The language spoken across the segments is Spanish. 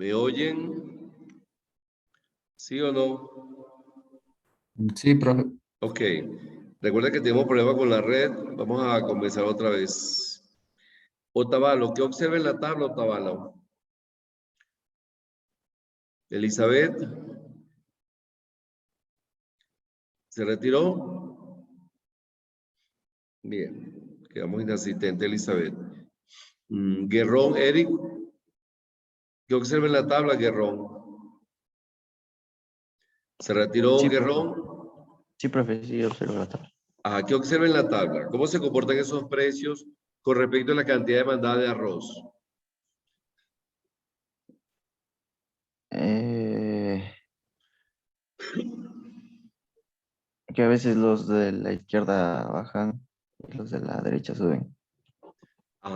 ¿Me oyen? ¿Sí o no? Sí, profe. Ok. Recuerda que tenemos problemas con la red. Vamos a comenzar otra vez. Otavalo, ¿qué observa en la tabla, Otavalo? Elizabeth. ¿Se retiró? Bien. Quedamos inasistente, Elizabeth. Guerrón, Eric. ¿Qué observa en la tabla, Guerrón? ¿Se retiró, Sí, Guerrón? profe, sí, observo la tabla. ¿Qué observa en la tabla? ¿Cómo se comportan esos precios con respecto a la cantidad demandada de arroz? Que a veces los de la izquierda bajan y los de la derecha suben.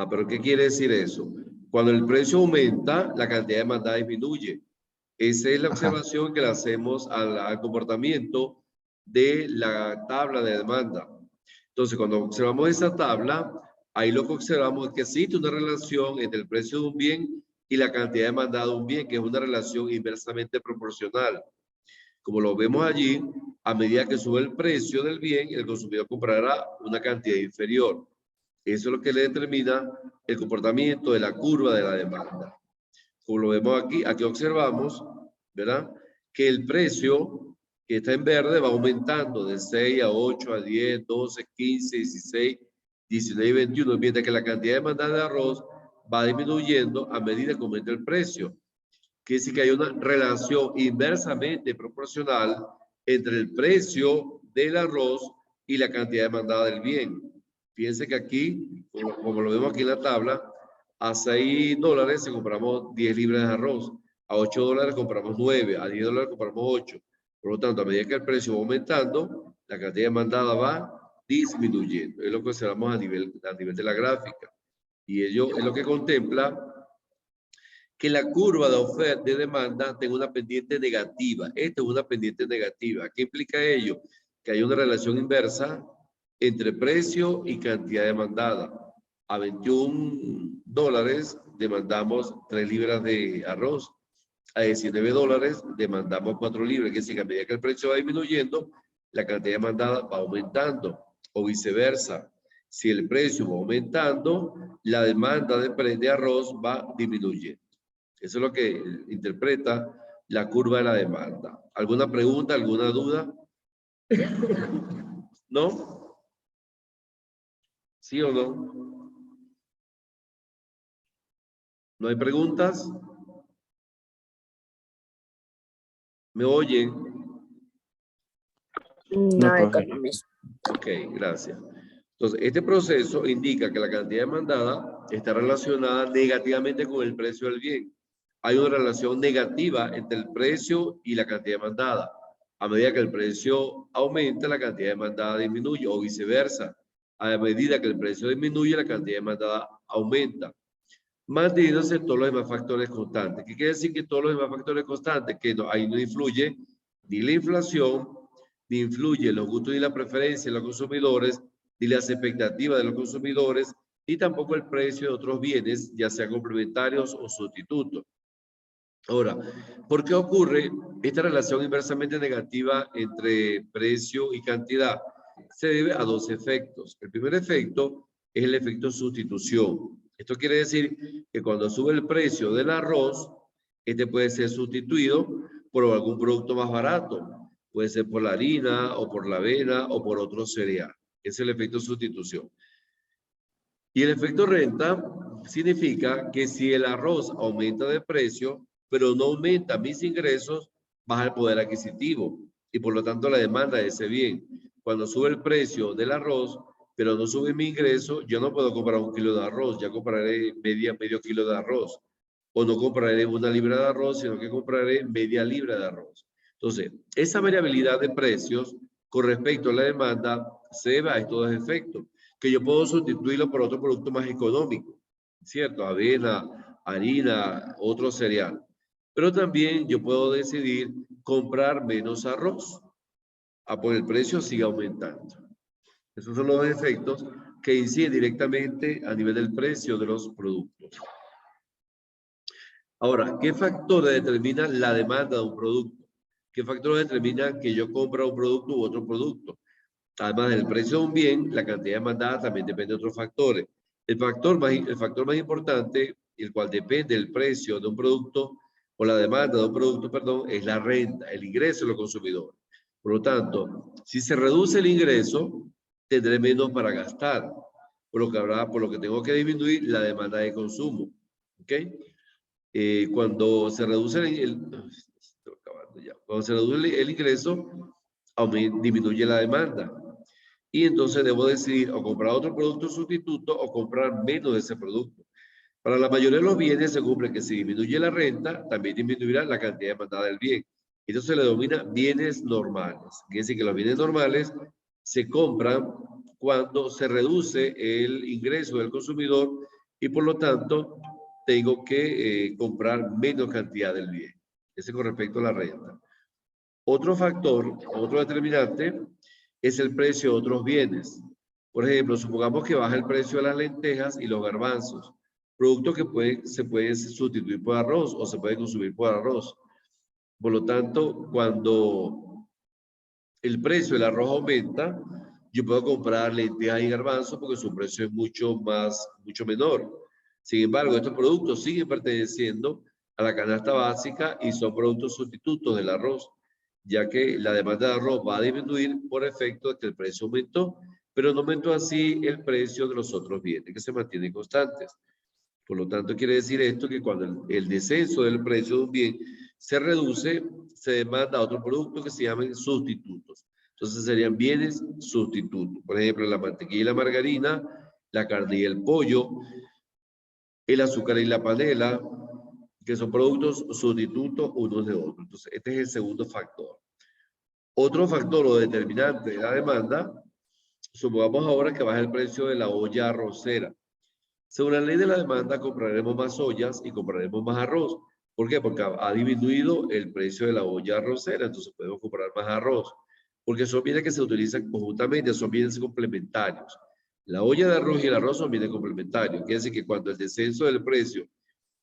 Pero ¿qué quiere decir eso? Cuando el precio aumenta, la cantidad demandada disminuye. Esa es la Ajá. observación que le hacemos al comportamiento de la tabla de demanda. Entonces, cuando observamos esa tabla, ahí lo que observamos es que existe una relación entre el precio de un bien y la cantidad demandada de un bien, que es una relación inversamente proporcional. Como lo vemos allí, a medida que sube el precio del bien, el consumidor comprará una cantidad inferior. Eso es lo que le determina el comportamiento de la curva de la demanda. Como lo vemos aquí, aquí observamos, ¿verdad? Que el precio que está en verde va aumentando de 6 a 8, a 10, 12, 15, 16, 19 y 21, mientras que la cantidad demandada de arroz va disminuyendo a medida que aumenta el precio. Quiere decir que hay una relación inversamente proporcional entre el precio del arroz y la cantidad demandada del bien. Fíjense que aquí, como lo vemos aquí en la tabla, a $6 se compramos 10 libras de arroz, a $8 compramos 9, a $10 compramos 8. Por lo tanto, a medida que el precio va aumentando, la cantidad demandada va disminuyendo. Es lo que observamos a nivel de la gráfica. Y ello es lo que contempla que la curva de oferta de demanda tenga una pendiente negativa. Esta es una pendiente negativa. ¿Qué implica ello? Que hay una relación inversa entre precio y cantidad demandada. A $21 demandamos 3 libras de arroz. A $19 demandamos 4 libras. Que si a medida que el precio va disminuyendo, la cantidad demandada va aumentando o viceversa. Si el precio va aumentando, la demanda de arroz va disminuyendo. Eso es lo que interpreta la curva de la demanda. ¿Alguna pregunta, alguna duda? ¿No? ¿Sí o no? ¿No hay preguntas? ¿Me oyen? No, profe. Ok, gracias. Entonces, este proceso indica que la cantidad demandada está relacionada negativamente con el precio del bien. Hay una relación negativa entre el precio y la cantidad demandada. A medida que el precio aumenta, la cantidad demandada disminuye o viceversa. A medida que el precio disminuye, la cantidad demandada aumenta, manteniéndose todos los demás factores constantes. ¿Qué quiere decir que todos los demás factores constantes? Que no, ahí no influye ni la inflación, ni influye los gustos y la preferencia de los consumidores, ni las expectativas de los consumidores, ni tampoco el precio de otros bienes, ya sean complementarios o sustitutos. Ahora, ¿por qué ocurre esta relación inversamente negativa entre precio y cantidad? Se debe a dos efectos. El primer efecto es el efecto sustitución. Esto quiere decir que cuando sube el precio del arroz, este puede ser sustituido por algún producto más barato. Puede ser por la harina o por la avena o por otro cereal. Ese es el efecto sustitución. Y el efecto renta significa que si el arroz aumenta de precio, pero no aumenta mis ingresos, baja el poder adquisitivo y por lo tanto la demanda de ese bien. Cuando sube el precio del arroz, pero no sube mi ingreso, yo no puedo comprar 1 kilo de arroz, ya compraré medio kilo de arroz. O no compraré 1 libra de arroz, sino que compraré media libra de arroz. Entonces, esa variabilidad de precios con respecto a la demanda se debe a estos dos efectos, que yo puedo sustituirlo por otro producto más económico, ¿cierto? Avena, harina, otro cereal. Pero también yo puedo decidir comprar menos arroz, porque el precio sigue aumentando. Esos son los efectos que inciden directamente a nivel del precio de los productos. Ahora, ¿qué factores determinan la demanda de un producto? ¿Qué factores determinan que yo compro un producto u otro producto? Además del precio de un bien, la cantidad demandada también depende de otros factores. El factor más importante, el cual depende del precio de un producto o la demanda de un producto, perdón, es la renta, el ingreso de los consumidores. Por lo tanto, si se reduce el ingreso, tendré menos para gastar, por lo que tengo que disminuir la demanda de consumo. ¿Ok? Cuando se reduce cuando se reduce el ingreso, disminuye la demanda. Y entonces debo decidir o comprar otro producto sustituto o comprar menos de ese producto. Para la mayoría de los bienes se cumple que si disminuye la renta, también disminuirá la cantidad demandada del bien. Entonces se le denomina bienes normales. Quiere decir que los bienes normales se compran cuando se reduce el ingreso del consumidor y por lo tanto tengo que comprar menos cantidad del bien. Ese con respecto a la renta. Otro factor, otro determinante, es el precio de otros bienes. Por ejemplo, supongamos que baja el precio de las lentejas y los garbanzos, productos que se pueden sustituir por arroz o se pueden consumir por arroz. Por lo tanto, cuando el precio del arroz aumenta, yo puedo comprar lentejas y garbanzos porque su precio es mucho menor. Sin embargo, estos productos siguen perteneciendo a la canasta básica y son productos sustitutos del arroz, ya que la demanda de arroz va a disminuir por efecto de que el precio aumentó, pero no aumentó así el precio de los otros bienes que se mantienen constantes. Por lo tanto, quiere decir esto que cuando el descenso del precio de un bien se reduce, se demanda otro producto que se llaman sustitutos. Entonces serían bienes sustitutos. Por ejemplo, la mantequilla y la margarina, la carne y el pollo, el azúcar y la panela, que son productos sustitutos unos de otros. Entonces, este es el segundo factor. Otro factor o determinante de la demanda, supongamos ahora que baja el precio de la olla arrocera. Según la ley de la demanda, compraremos más ollas y compraremos más arroz. ¿Por qué? Porque ha disminuido el precio de la olla arrocera, entonces podemos comprar más arroz. Porque son bienes que se utilizan conjuntamente, son bienes complementarios. La olla de arroz y el arroz son bienes complementarios. Quiere decir que cuando el descenso del precio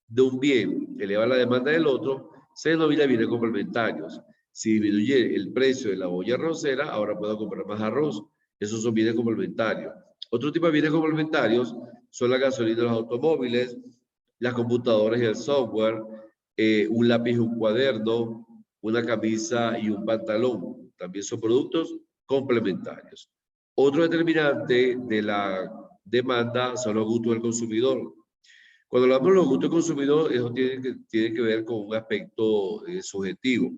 de un bien eleva la demanda del otro, se denomina bienes complementarios. Si disminuye el precio de la olla arrocera, ahora puedo comprar más arroz. Esos son bienes complementarios. Otro tipo de bienes complementarios son la gasolina de los automóviles, las computadoras y el software, un lápiz y un cuaderno, una camisa y un pantalón. También son productos complementarios. Otro determinante de la demanda son los gustos del consumidor. Cuando hablamos de los gustos del consumidor, eso tiene que ver con un aspecto subjetivo.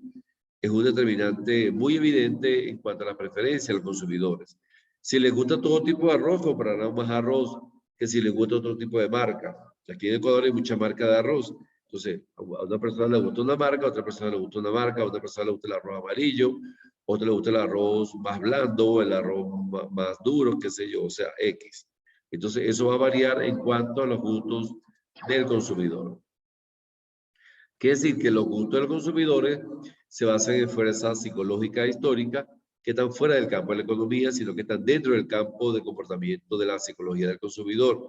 Es un determinante muy evidente en cuanto a las preferencias de los consumidores. Si les gusta todo tipo de arroz, comprarán más arroz que si les gusta otro tipo de marca. Aquí en Ecuador hay mucha marca de arroz. Entonces, a una persona le gusta una marca, a otra persona le gusta una marca, a otra persona le gusta el arroz amarillo, a otra le gusta el arroz más blando, el arroz más duro, qué sé yo, o sea, X. Entonces, eso va a variar en cuanto a los gustos del consumidor. Quiere decir que los gustos de los consumidores se basan en fuerzas psicológicas e históricas que están fuera del campo de la economía, sino que están dentro del campo de comportamiento de la psicología del consumidor.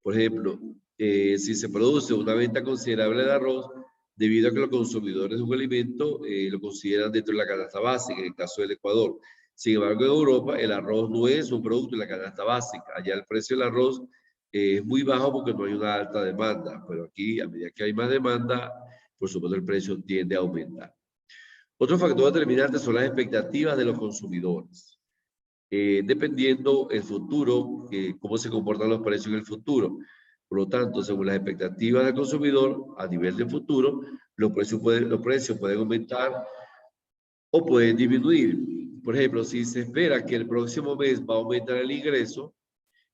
Por ejemplo, si se produce una venta considerable de arroz, debido a que los consumidores de un alimento lo consideran dentro de la canasta básica, en el caso del Ecuador. Sin embargo, en Europa el arroz no es un producto de la canasta básica. Allá el precio del arroz es muy bajo porque no hay una alta demanda, pero aquí a medida que hay más demanda, por supuesto el precio tiende a aumentar. Otro factor determinante son las expectativas de los consumidores. Dependiendo el futuro, cómo se comportan los precios en el futuro. Por lo tanto, según las expectativas del consumidor a nivel de futuro, los precios pueden aumentar o pueden disminuir. Por ejemplo, si se espera que el próximo mes va a aumentar el ingreso,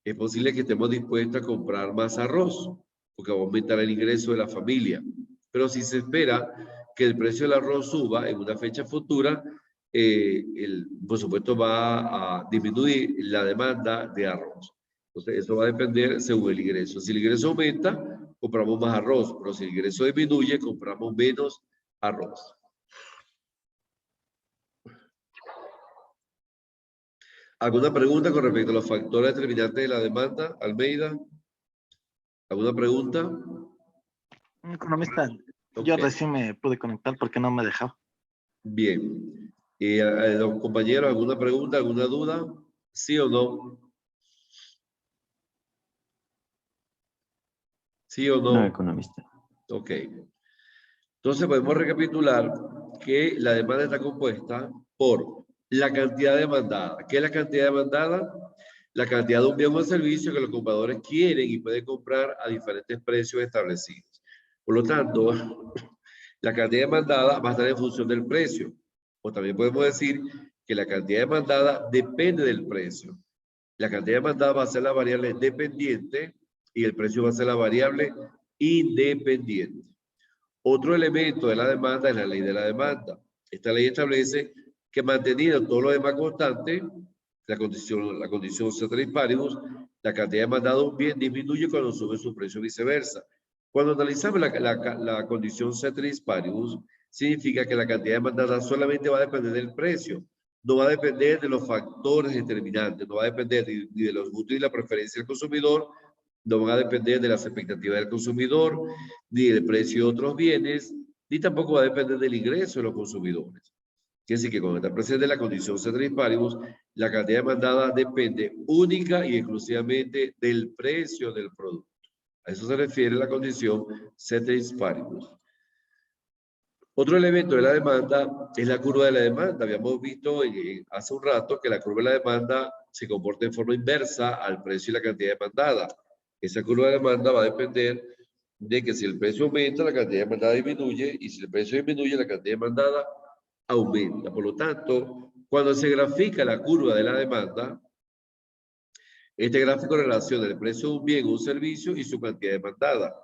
es posible que estemos dispuestos a comprar más arroz, porque va a aumentar el ingreso de la familia. Pero si se espera que el precio del arroz suba en una fecha futura, por supuesto va a disminuir la demanda de arroz. Entonces, eso va a depender según el ingreso. Si el ingreso aumenta, compramos más arroz, pero si el ingreso disminuye, compramos menos arroz. ¿Alguna pregunta con respecto a los factores determinantes de la demanda, Almeida? ¿Alguna pregunta? Economista, yo Ok. recién me pude conectar porque no me dejaba. Bien. Los compañeros, ¿alguna pregunta, alguna duda? ¿Sí o no? ¿Sí o No, no? economista. Ok. Entonces podemos recapitular que la demanda está compuesta por la cantidad demandada. ¿Qué es la cantidad demandada? La cantidad de un bien o servicio que los compradores quieren y pueden comprar a diferentes precios establecidos. Por lo tanto, la cantidad demandada va a estar en función del precio. O también podemos decir que la cantidad demandada depende del precio. La cantidad demandada va a ser la variable dependiente y el precio va a ser la variable independiente. Otro elemento de la demanda es la ley de la demanda. Esta ley establece que manteniendo todo lo demás constante, la condición ceteris paribus, la cantidad demandada de un bien disminuye cuando sube su precio y viceversa. Cuando analizamos la condición ceteris paribus, significa que la cantidad demandada solamente va a depender del precio, no va a depender de los factores determinantes, no va a depender ni de los gustos y la preferencia del consumidor, no van a depender de las expectativas del consumidor, ni del precio de otros bienes, ni tampoco va a depender del ingreso de los consumidores. Quiere decir que cuando está presente la condición ceteris paribus, la cantidad demandada depende única y exclusivamente del precio del producto. A eso se refiere la condición ceteris paribus. Otro elemento de la demanda es la curva de la demanda. Habíamos visto hace un rato que la curva de la demanda se comporta en forma inversa al precio y la cantidad demandada. Esa curva de demanda va a depender de que si el precio aumenta, la cantidad demandada disminuye, y si el precio disminuye, la cantidad demandada aumenta. Por lo tanto, cuando se grafica la curva de la demanda, este gráfico relaciona el precio de un bien o un servicio y su cantidad demandada.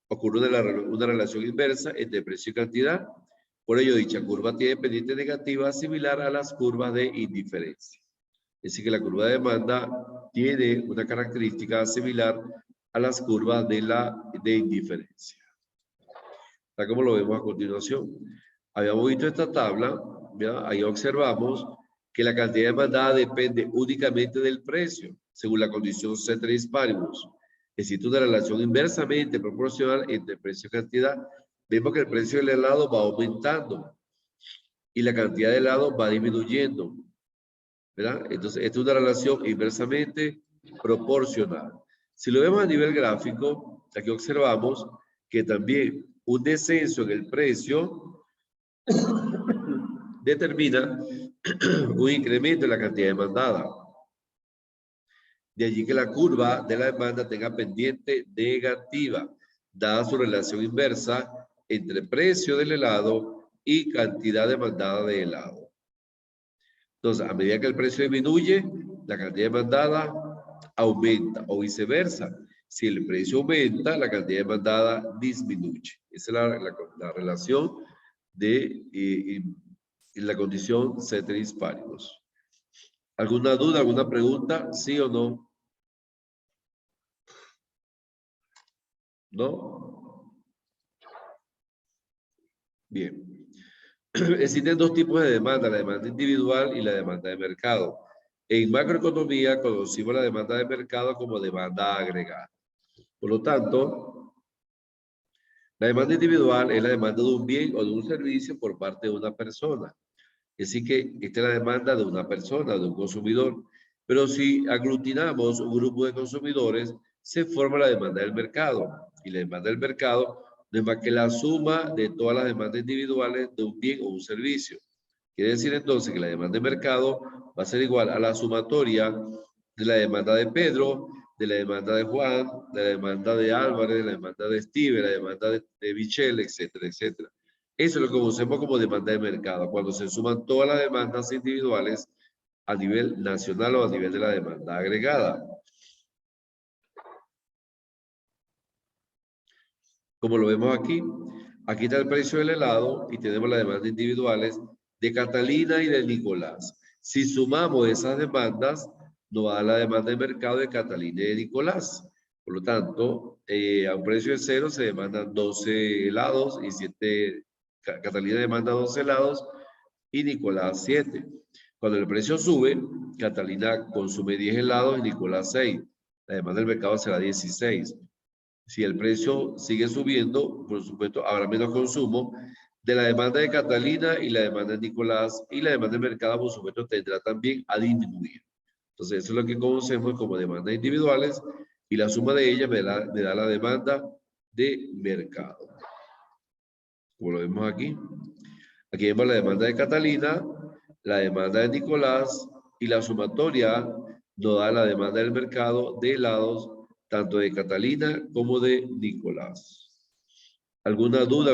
Ocurre una relación inversa entre precio y cantidad. Por ello, dicha curva tiene pendiente negativa similar a las curvas de indiferencia. Es decir, que la curva de demanda tiene una característica similar a las curvas de indiferencia. Tal como lo vemos a continuación. Habíamos visto esta tabla, ¿ya? Ahí observamos que la cantidad demandada depende únicamente del precio, según la condición ceteris paribus. Existe una relación inversamente proporcional entre precio y cantidad. Vemos que el precio del helado va aumentando y la cantidad de helado va disminuyendo, ¿verdad? Entonces, esta es una relación inversamente proporcional. Si lo vemos a nivel gráfico, aquí observamos que también un descenso en el precio determina un incremento en la cantidad demandada. De allí que la curva de la demanda tenga pendiente negativa, dada su relación inversa entre precio del helado y cantidad demandada de helado. Entonces, a medida que el precio disminuye, la cantidad demandada aumenta, o viceversa. Si el precio aumenta, la cantidad demandada disminuye. Esa es la relación de la condición ceteris paribus. ¿Alguna duda, alguna pregunta? ¿Sí o no? ¿No? Bien. Existen dos tipos de demanda, la demanda individual y la demanda de mercado. En macroeconomía conocimos la demanda de mercado como demanda agregada. Por lo tanto, la demanda individual es la demanda de un bien o de un servicio por parte de una persona. Así que esta es la demanda de una persona, de un consumidor. Pero si aglutinamos un grupo de consumidores, se forma la demanda del mercado. Y la demanda del mercado no es más que la suma de todas las demandas individuales de un bien o un servicio. Quiere decir entonces que la demanda de mercado va a ser igual a la sumatoria de la demanda de Pedro, de la demanda de Juan, de la demanda de Álvarez, de la demanda de Steve, la demanda de Michelle, etcétera, etcétera. Eso es lo que conocemos como demanda de mercado, cuando se suman todas las demandas individuales a nivel nacional o a nivel de la demanda agregada. Como lo vemos aquí, aquí está el precio del helado y tenemos las demandas individuales de Catalina y de Nicolás. Si sumamos esas demandas, nos va a dar la demanda de mercado de Catalina y de Nicolás. Por lo tanto, a un precio de 0 se demandan 12 helados y 7, Catalina demanda 12 helados y Nicolás 7. Cuando el precio sube, Catalina consume 10 helados y Nicolás 6. La demanda del mercado será 16. Si el precio sigue subiendo, por supuesto, habrá menos consumo de la demanda de Catalina y la demanda de Nicolás, y la demanda de mercado, por supuesto, tendrá también a disminuir. Entonces, eso es lo que conocemos como demandas individuales, y la suma de ellas me da la demanda de mercado. Como lo vemos aquí. Aquí vemos la demanda de Catalina, la demanda de Nicolás, y la sumatoria nos da la demanda del mercado de lados tanto de Catalina como de Nicolás. ¿Alguna duda?